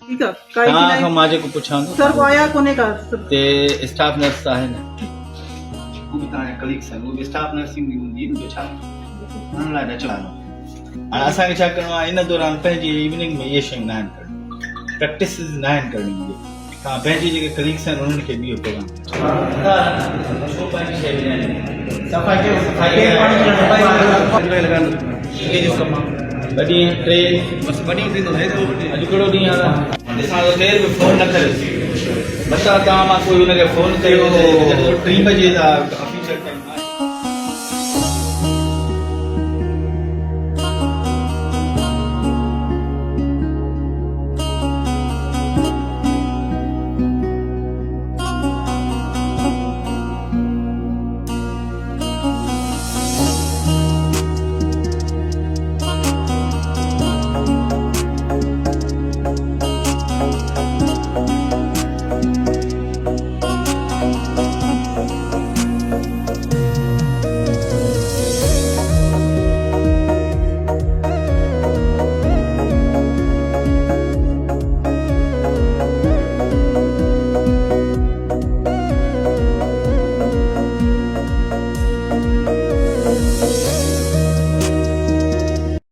ठीक है काई तव्हां थी खां मां जेको पुछां थो सर को आया कोने का ते स्टाफ नर्स आहे न उहो बि तव्हांजा कलीग्स आहिनि उहो बि स्टाफ नर्सिंग बि हूंदी न ॿियो छा हुन लाइ न चवंदो हाणे असांखे छा करिणो आहे इन दौरान पंहिंजी इवनिंग में इहे शयूं न आहिनि करणियूं प्रैक्टिस न आहिनि करिणियूं इहे तव्हां पंहिंजी जेके कलीग्स आहिनि उन्हनि खे बि इहो प्रोग्राम छो पंहिंजी शइ विझाइणी सफ़ाई इहे जो कमु आहे ॿ ॾींहं टे बसि ॿ ॾींहं थींदो अॼु कहिड़ो ॾींहुं आहे ॾिसां थो केर बि फ़ोन न करे बसि तव्हां मां कोई हुनखे फ़ोन कयो 3 बजे